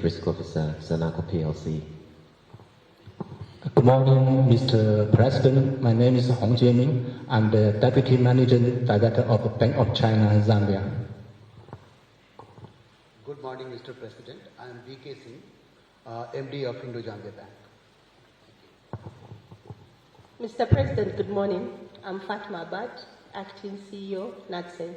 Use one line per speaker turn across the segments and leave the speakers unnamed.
Risk Officer, Sanaka PLC.
Good morning, Mr. President. My name is Hong Jieming. I'm the Deputy Managing Director of the Bank of China, Zambia.
Good morning, Mr. President. I am V.K. Singh, MD of Indo-Zambia Bank.
Mr. President, good morning. I'm Fatma Abad, Acting CEO, NADSEN.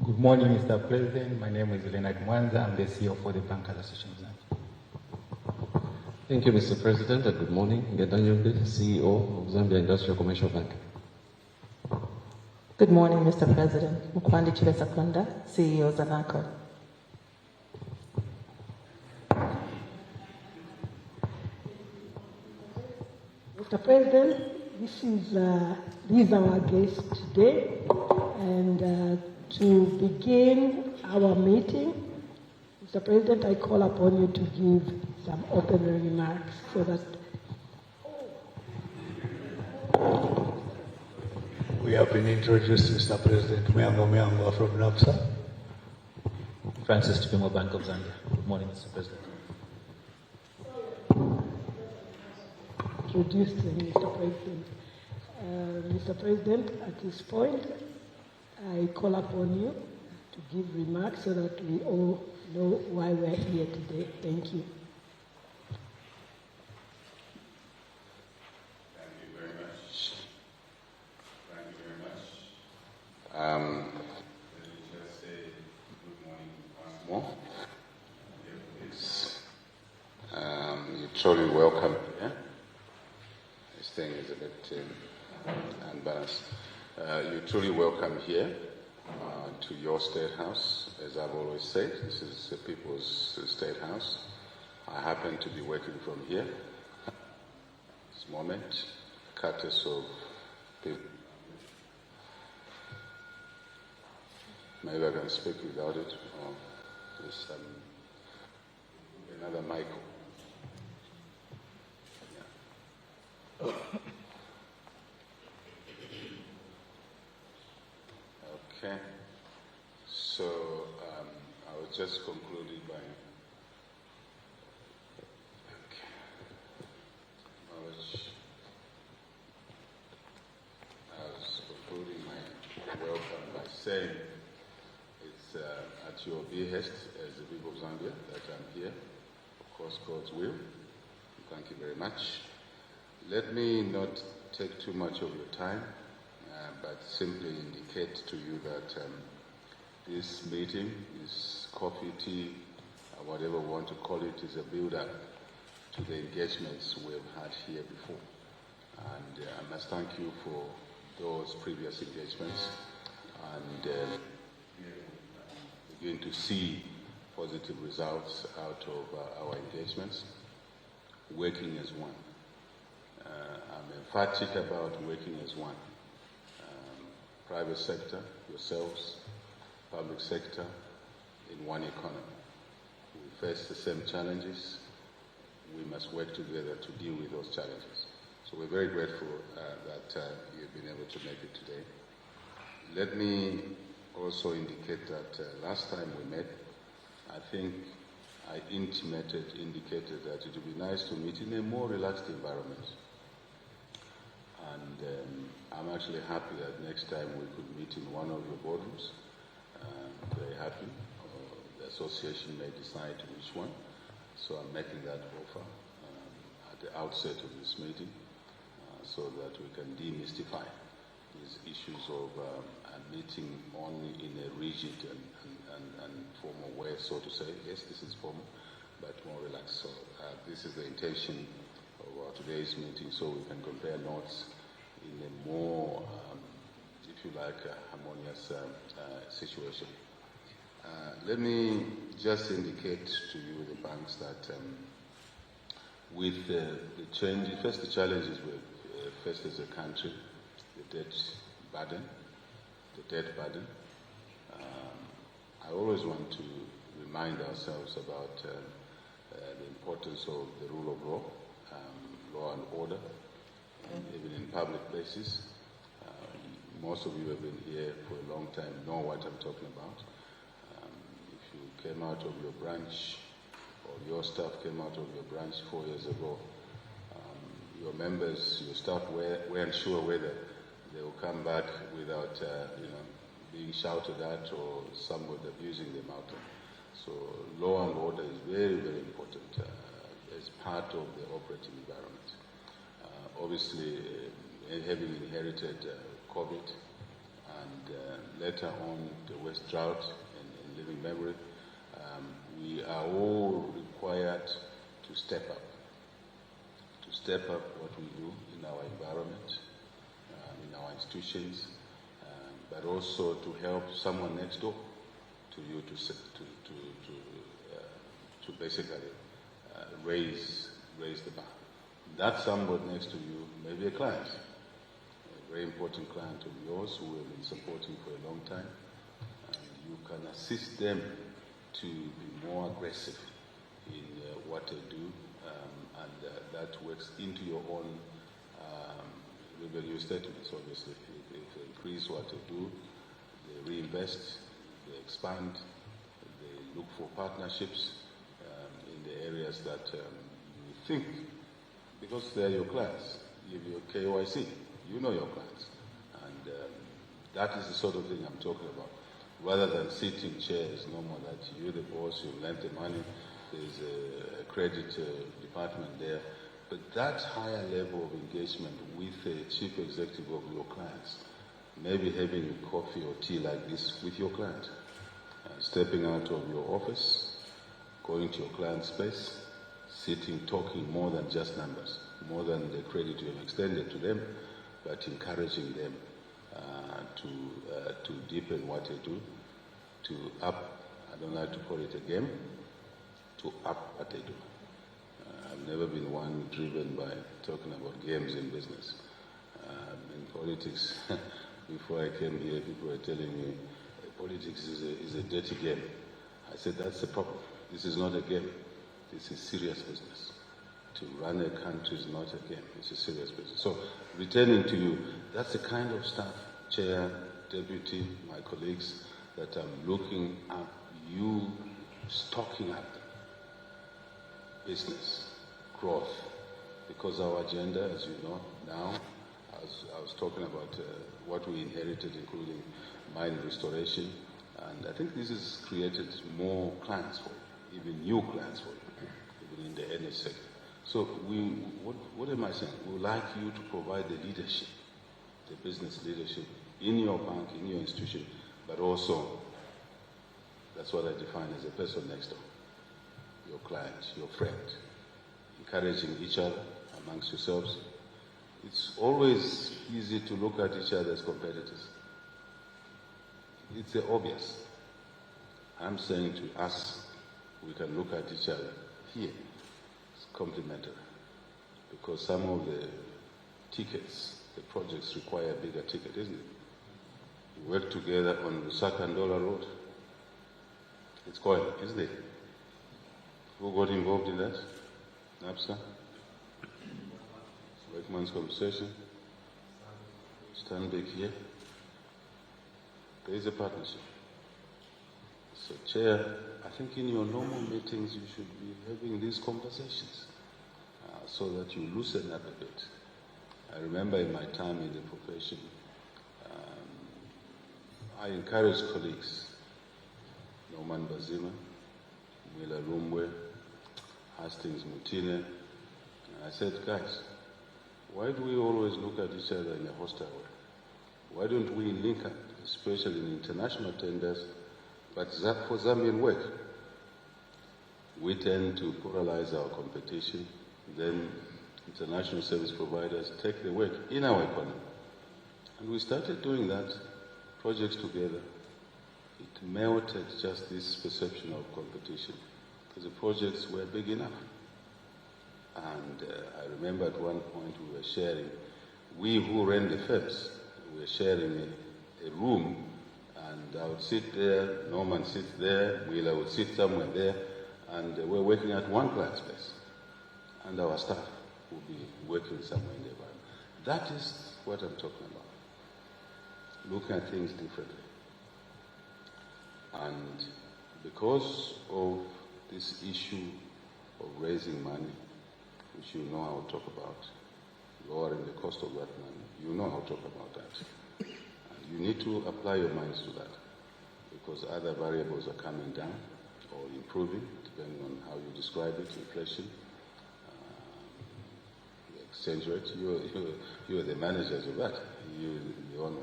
Good morning, Mr. President. My name is Leonard Mwanza. I'm the CEO for the Bank Association of Zambia.
Thank you, Mr. President, and good morning. Ngedanyumbi, CEO of Zambia Industrial Commercial Bank.
Good morning, Mr. President. Mkwandi Chilesakonda, CEO Zanaco.
Mr. President, these are our guests today, and to begin our meeting, Mr. President, I call upon you to give some opening remarks so that
we have been introduced, Mr. President. Miango from NAPSA.
Francis Tupimo, Bank of Zambia. Good morning, Mr. President.
Introduced Mr. President. Mr. President, at this point, I call upon you to give remarks so that we all know why we're here today. Thank you.
Thank you very much. Thank you very much. Let me just say good morning once more. You're truly welcome here. This thing is a bit unbalanced. You're truly welcome here to your State House. As I've always said, this is the People's State House. I happen to be working from here this moment, courtesy of people. Maybe I can speak without it, or there's another mic. Yeah. Okay, so I will just conclude it by I was concluding my welcome by saying it's at your behest as the people of Zambia that I'm here. Of course, God's will. Thank you very much. Let me not take too much of your time, but simply indicate to you that this meeting, this coffee, tea, whatever we want to call it, is a build-up to the engagements we've had here before. And I must thank you for those previous engagements and begin to see positive results out of our engagements, working as one. I'm emphatic about working as one. Private sector, yourselves, public sector, in one economy. We face the same challenges. We must work together to deal with those challenges. So we're very grateful that you've been able to make it today. Let me also indicate that last time we met, I think I indicated that it would be nice to meet in a more relaxed environment. And I'm actually happy that next time we could meet in one of your boardrooms. Very happy. The association may decide which one. So I'm making that offer at the outset of this meeting so that we can demystify these issues of meeting only in a rigid and formal way, so to say. Yes, this is formal, but more relaxed. So this is the intention of today's meeting, so we can compare notes in a more, if you like, harmonious situation. Let me just indicate to you, the banks, that with the change, first the challenges we faced as a country, the debt burden. I always want to remind ourselves about the importance of the rule of law, law and order, even in public places. Most of you have been here for a long time, know what I'm talking about. If you came out of your branch, or your staff came out of your branch 4 years ago, your members, your staff weren't sure whether they will come back without, being shouted at or somebody abusing them out there. So law and order is very, very important as part of the operating environment. Obviously, having inherited COVID and later on the West drought in living memory, we are all required to step up what we do in our environment, in our institutions, but also to help someone next door to you to basically raise the bar. That somebody next to you may be a client, a very important client of yours who have been supporting for a long time, and you can assist them to be more aggressive in what they do, and that works into your own revenue statements, obviously. If they increase what they do, they reinvest, they expand, they look for partnerships in the areas that you think, because they're your clients, you have your KYC, you know your clients, and that is the sort of thing I'm talking about. Rather than sitting chairs, normal that you're the boss, you lend the money, there's a credit department there, but that higher level of engagement with the chief executive of your clients, maybe having coffee or tea like this with your client, stepping out of your office, going to your client space, sitting, talking more than just numbers, more than the credit you have extended to them, but encouraging them to deepen what they do, to up, I don't like to call it a game, to up what they do. I've never been one driven by talking about games in business. In politics, before I came here, people were telling me politics is a dirty game. I said, that's the problem. This is not a game. This is serious business. To run a country is not a game. It's a serious business. So, returning to you, that's the kind of stuff, Chair, Deputy, my colleagues, that I'm looking at you stocking up business, growth, because our agenda, as you know, now, as I was talking about what we inherited, including mine restoration, and I think this has created more clients for you, even new clients for you, even in the energy sector. So what am I saying? We would like you to provide the leadership, the business leadership in your bank, in your institution, but also, that's what I define as a person next door, your client, your friend, encouraging each other amongst yourselves. It's always easy to look at each other as competitors. It's obvious. I'm saying to us, we can look at each other here. It's complementary. Because some of the tickets, the projects require a bigger ticket, isn't it? We work together on Lusaka and Dollar Road. It's going, isn't it? Who got involved in that? NAPSA? Wakeman's Compensation? Stanbic here? There is a partnership. So, Chair, I think in your normal meetings you should be having these conversations so that you loosen up a bit. I remember in my time in the profession, I encouraged colleagues, Norman Bazima, Mwila Rumwe, Hastings Mutine, and I said, guys, why do we always look at each other in a hostile way? Why don't we link up, especially in international tenders, but for Zambian work? We tend to polarize our competition, then international service providers take the work in our economy. And we started doing that, projects together. It melted just this perception of competition, because the projects were big enough. And I remember at one point we were sharing, we who ran the firms, we were sharing a room, and I would sit there, Norman sits there, Wheeler would sit somewhere there, and we're working at one client's place. And our staff would be working somewhere in the environment. That is what I'm talking about. Looking at things differently. And because of this issue of raising money, which you know I'll talk about, lowering the cost of that money, you know I'll talk about that. And you need to apply your minds to that, because other variables are coming down or improving, depending on how you describe it, inflation, the exchange rate. You are the managers of that. You are the one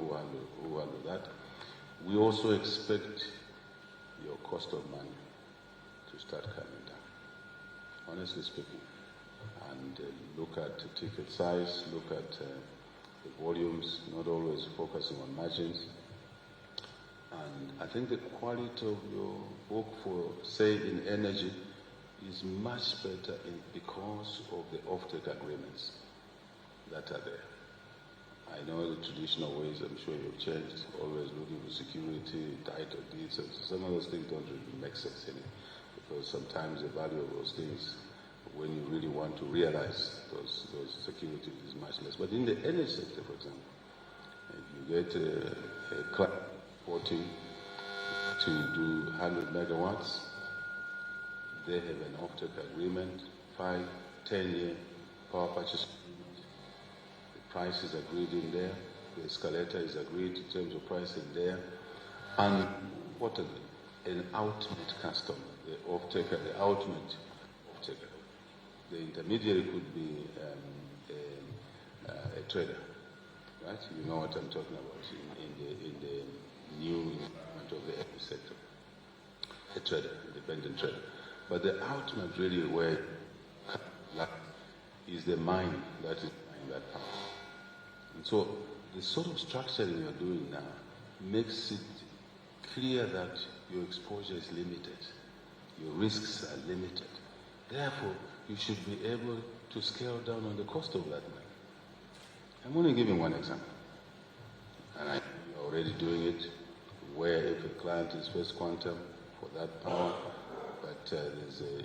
who handle that. We also expect your cost of money to start coming down, honestly speaking. And look at the ticket size, look at the volumes, not always focusing on margins. And I think the quality of your book for, say, in energy is much better because of the offtake agreements that are there. I know the traditional ways, I'm sure you've changed, always looking for security, title deeds, and some of those things don't really make sense anymore, because sometimes the value of those things, when you really want to realize those securities, is much less. But in the energy sector, for example, if you get a client reporting to do 100 megawatts, they have an offtake agreement, 5, 10-year power purchase agreement. The price is agreed in there, the escalator is agreed in terms of pricing there, and importantly, an ultimate customer, the off-taker, the ultimate off-taker. The intermediary could be a trader, right? You know what I'm talking about in the new environment of the energy sector. A trader, independent trader. But the ultimate really where is the mine that is buying that power. And so the sort of structuring you're doing now makes it clear that your exposure is limited, your risks are limited. Therefore, you should be able to scale down on the cost of that money. I'm only giving one example. And you're already doing it, where if a client is First Quantum for that power, but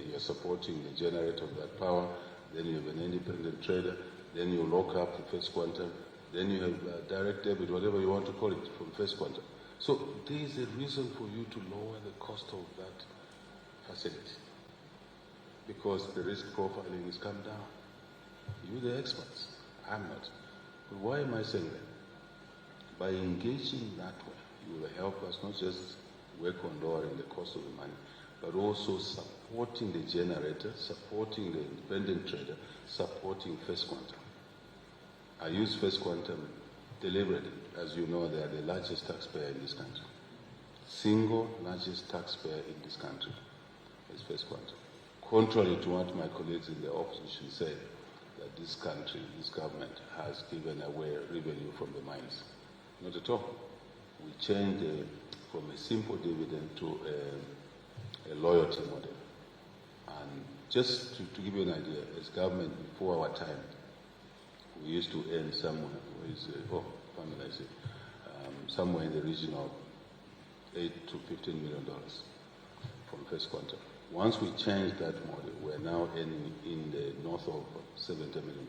you're supporting the generator of that power, then you have an independent trader, then you lock up the First Quantum, then you have direct debit, whatever you want to call it, from First Quantum. So there is a reason for you to lower the cost of that facility, because the risk profiling has come down. You're the experts. I'm not. But why am I saying that? By engaging that way, you will help us not just work on lowering the cost of the money, but also supporting the generator, supporting the independent trader, supporting First Quantum. I use First Quantum deliberately. As you know, they are the largest taxpayer in this country. Single largest taxpayer in this country is First Quantum. Contrary to what my colleagues in the opposition say, that this country, this government has given away revenue from the mines. Not at all. We changed from a simple dividend to a loyalty model. And just to give you an idea, as government before our time, we used to earn somewhere, somewhere in the region of $8 to $15 million from First Quantum. Once we changed that model, we're now earning in the north of $70 million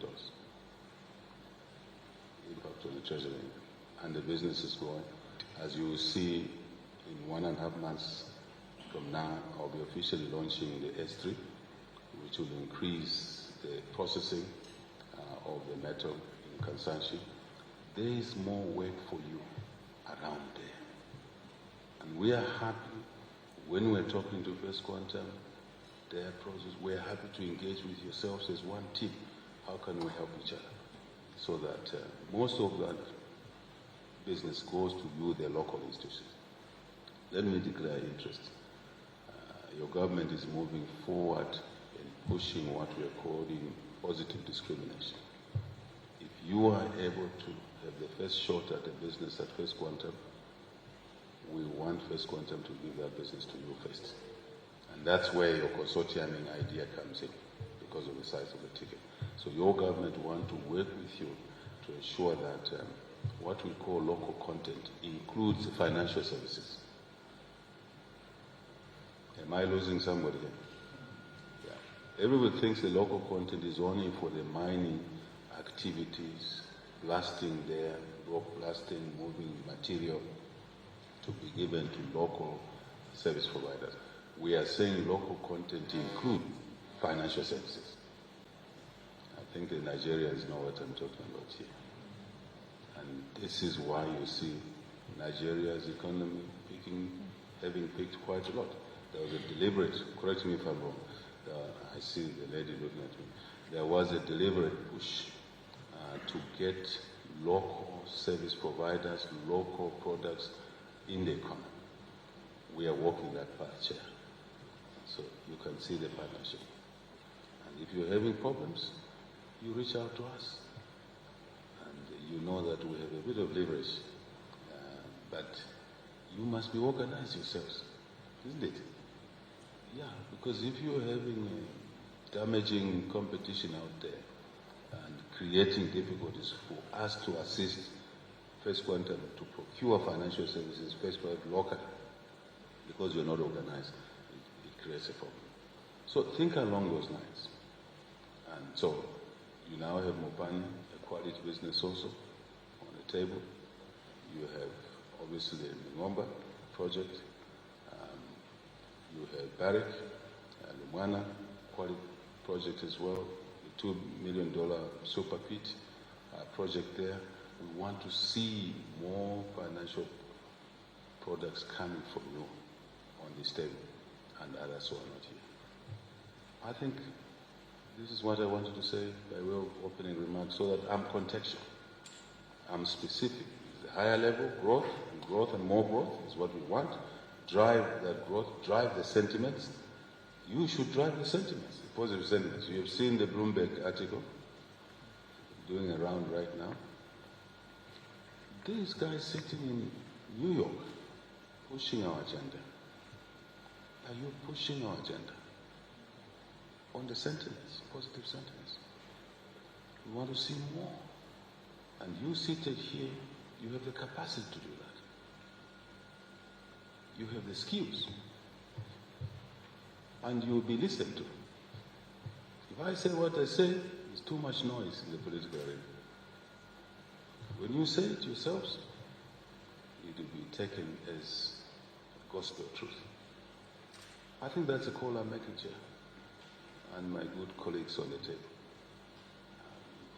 impact on the treasury, and the business is growing. As you will see, in 1.5 months from now, I'll be officially launching the S3, which will increase the processing of the metal in consumption. There is more work for you around there. And we are happy when we're talking to First Quantum, their process, we're happy to engage with yourselves as one team. How can we help each other? So that most of that business goes to you, the local institutions. Let me declare interest. Your government is moving forward in pushing what we are calling positive discrimination. If you are able to have the first shot at a business at First Quantum, we want First Quantum to give that business to you first. And that's where your consortiuming idea comes in, because of the size of the ticket. So your government want to work with you to ensure that what we call local content includes financial services. Am I losing somebody here? Yeah. Everybody thinks the local content is only for the mining activities, blasting there, rock blasting, moving material to be given to local service providers. we are saying local content include financial services. I think the Nigerians know what I'm talking about here. And this is why you see Nigeria's economy having picked quite a lot. There was a deliberate, correct me if I'm wrong, I see the lady looking at me. There was a deliberate push to get local service providers, local products in the economy. We are walking that path, Chair. So you can see the partnership. And if you're having problems, you reach out to us. And you know that we have a bit of leverage. But you must be organized yourselves, isn't it? Yeah, because if you're having a damaging competition out there and creating difficulties for us to assist First Quantum to procure financial services, First Quantum locally, because you're not organized, it creates a problem. So think along those lines. And so you now have Mopani, a quality business also, on the table. You have obviously the Ngomba project. You have Barrick, Lumwana, quality project as well, the $2 million super pit project there. We want to see more financial products coming from you on this table, and others who are not here. I think this is what I wanted to say by way of opening remarks, so that I'm contextual. I'm specific. The higher level, growth and more growth is what we want. Drive that growth, drive the sentiments. You should drive the sentiments, the positive sentiments. You have seen the Bloomberg article doing a round right now. These guys sitting in New York pushing our agenda. Are you pushing our agenda on the sentiments, positive sentiments? We want to see more. And you seated here, you have the capacity to do that. You have the skills. And you will be listened to. If I say what I say, there's too much noise in the political arena. When you say it yourselves, it will be taken as gospel truth. I think that's a call I'm making, Chair, and my good colleagues on the table.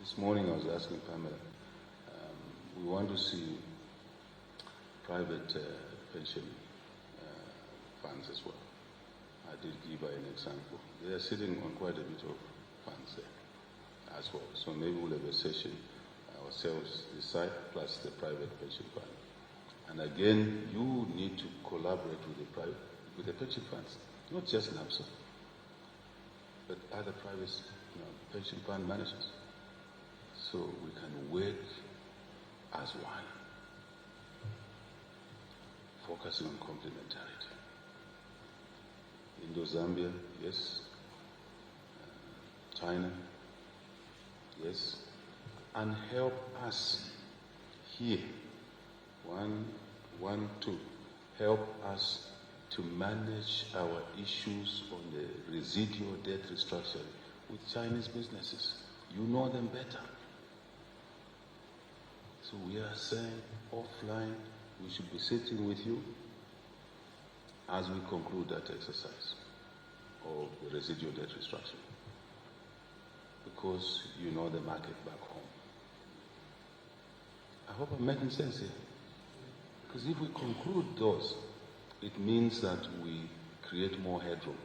This morning I was asking Pamela, we want to see private pension funds as well. I did give her an example. They are sitting on quite a bit of funds there as well. So maybe we'll have a session ourselves this side plus the private pension fund. And again, you need to collaborate with the pension funds, not just NAPSA, but other private pension fund managers. So we can work as one, focusing on complementarity. Indo-Zambia, yes. China, yes. And help us here, two, help us to manage our issues on the residual debt restructuring with Chinese businesses. You know them better. So we are saying offline, we should be sitting with you as we conclude that exercise of the residual debt restructuring, because you know the market back home. I hope I'm making sense here. Because if we conclude those, it means that we create more headroom.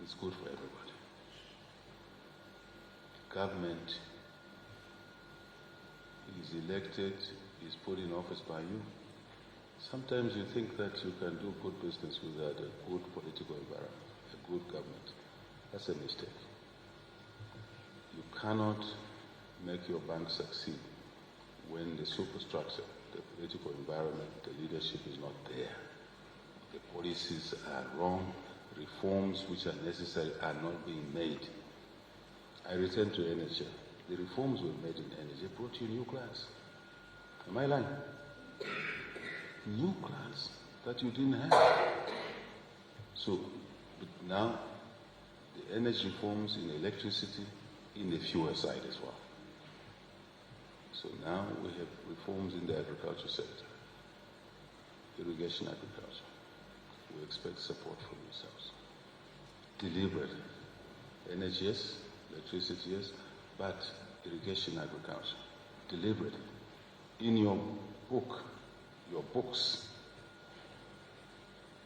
It's good for everybody. Government is elected, is put in office by you. Sometimes you think that you can do good business without a good political environment, a good government. That's a mistake. You cannot make your bank succeed when the superstructure, the political environment, the leadership is not there. The policies are wrong, reforms which are necessary are not being made. I return to energy. The reforms we've made in energy brought you new clients. Am I lying? New clients that you didn't have. So now the energy reforms in electricity, in the fuel side as well. So now we have reforms in the agriculture sector, irrigation agriculture. we expect support from yourselves. Deliberately. Energy, yes. Electricity, yes. But irrigation, agriculture. Deliberately. In your book, your books,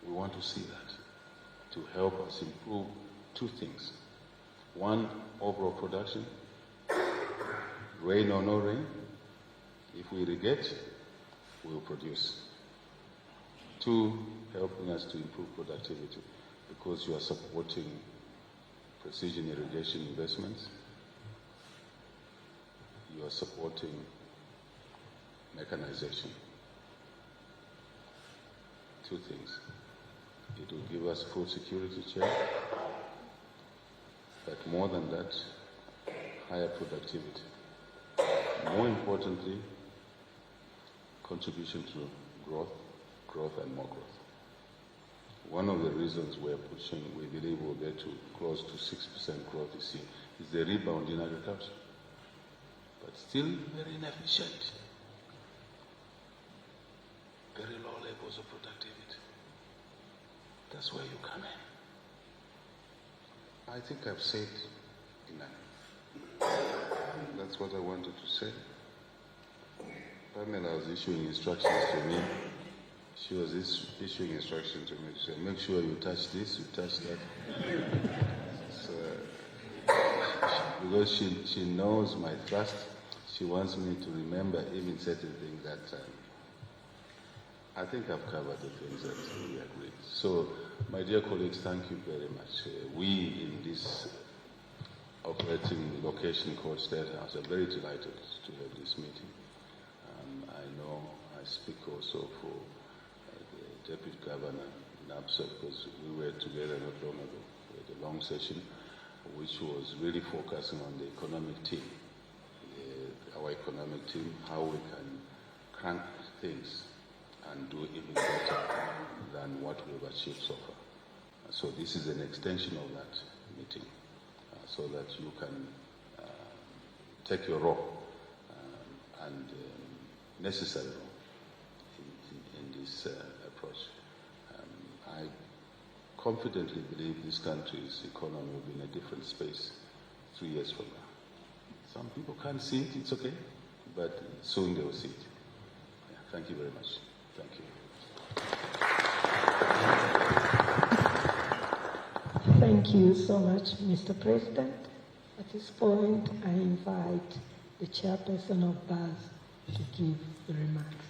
we want to see that to help us improve two things. One, overall production. Rain or no rain, if we irrigate, we will produce. Two, helping us to improve productivity because you are supporting precision irrigation investments. You are supporting mechanization. Two things. It will give us food security check, but more than that, higher productivity. More importantly, contribution to growth and more growth. One of the reasons we're pushing, we believe we'll get to close to 6% growth this year, is the rebound in agriculture. But still very inefficient. Very low levels of productivity. That's where you come in. I think I've said enough. That's what I wanted to say. Pamela was issuing instructions to me. She was issuing instructions to me to say, make sure you touch this, you touch that. So, because she knows my trust, she wants me to remember even certain things that I think I've covered the things that we agreed. So, my dear colleagues, thank you very much. We in this operating location called State House are very delighted to have this meeting. I know I speak also for the Deputy Governor NAPSA because we were together not long ago. We had a long session which was really focusing on the economic team, our economic team, how we can crank things and do even better than what we've achieved so far. So this is an extension of that meeting so that you can take your role and necessary role in this approach. I confidently believe this country's economy will be in a different space 3 years from now. Some people can't see it, it's okay, but soon they will see it. Yeah, thank you very much. Thank you.
Thank you so much, Mr. President. At this point, I invite the chairperson of BAS to give the remarks.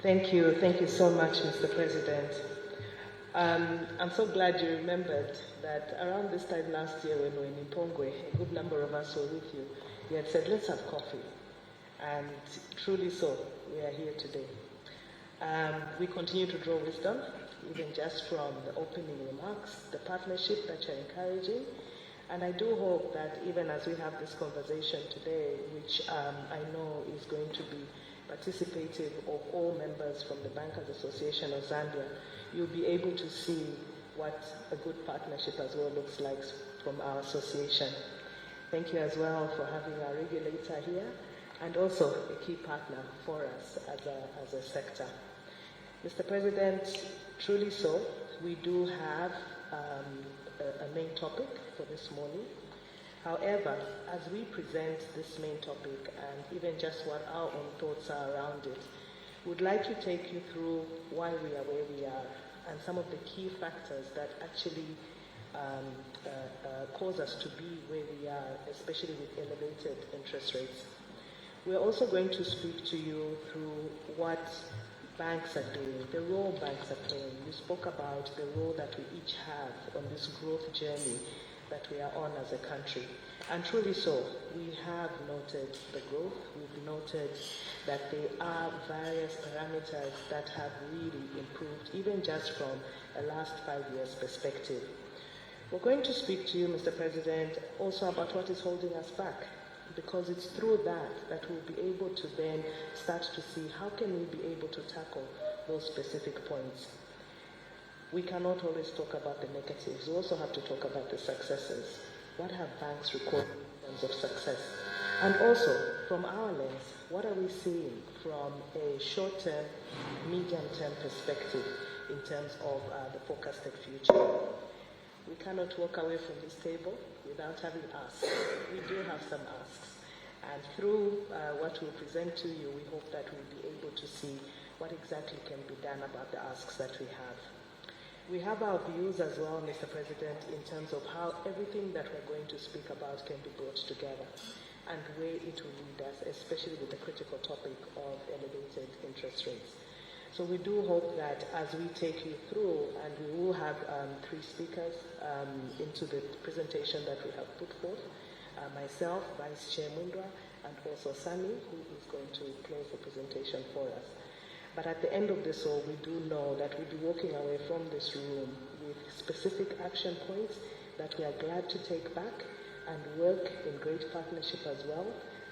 Thank you. Thank you so much, Mr. President. I'm so glad you remembered that around this time last year when we were in Ipongwe, a good number of us were with you. You had said, let's have coffee. And truly so, we are here today. We continue to draw wisdom, even just from the opening remarks, the partnership that you're encouraging. And I do hope that even as we have this conversation today, which I know is going to be participative of all members from the Bankers Association of Zambia, you'll be able to see what a good partnership as well looks like from our association. Thank you as well for having our regulator here and also a key partner for us as a sector. Mr. President, truly so, we do have a main topic for this morning. However, as we present this main topic and even just what our own thoughts are around it, we'd like to take you through why we are where we are and some of the key factors that actually cause us to be where we are, especially with elevated interest rates. We're also going to speak to you through what banks are doing, the role banks are playing. You spoke about the role that we each have on this growth journey that we are on as a country. And truly so, we have noted the growth, we've noted that there are various parameters that have really improved, even just from a last 5 years perspective. We're going to speak to you, Mr. President, also about what is holding us back, because it's through that we'll be able to then start to see how can we be able to tackle those specific points. We cannot always talk about the negatives. We also have to talk about the successes. What have banks recorded in terms of success? And also, from our lens, what are we seeing from a short-term, medium-term perspective in terms of the forecasted future? We cannot walk away from this table without having asks. We do have some asks. And through what we'll present to you, we hope that we'll be able to see what exactly can be done about the asks that we have. We have our views as well, Mr. President, in terms of how everything that we're going to speak about can be brought together and where it will lead us, especially with the critical topic of elevated interest rates. So we do hope that as we take you through, and we will have 3 speakers into the presentation that we have put forth, myself, Vice Chair Mundra, and also Sami, who is going to close the presentation for us. But at the end of this all, we do know that we'll be walking away from this room with specific action points that we are glad to take back and work in great partnership as well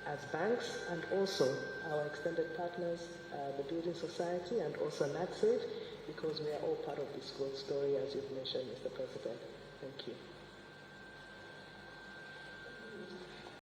as banks and also our extended partners, the Building Society and also NATSAVE, because we are all part of this growth story, as you've mentioned, Mr. President.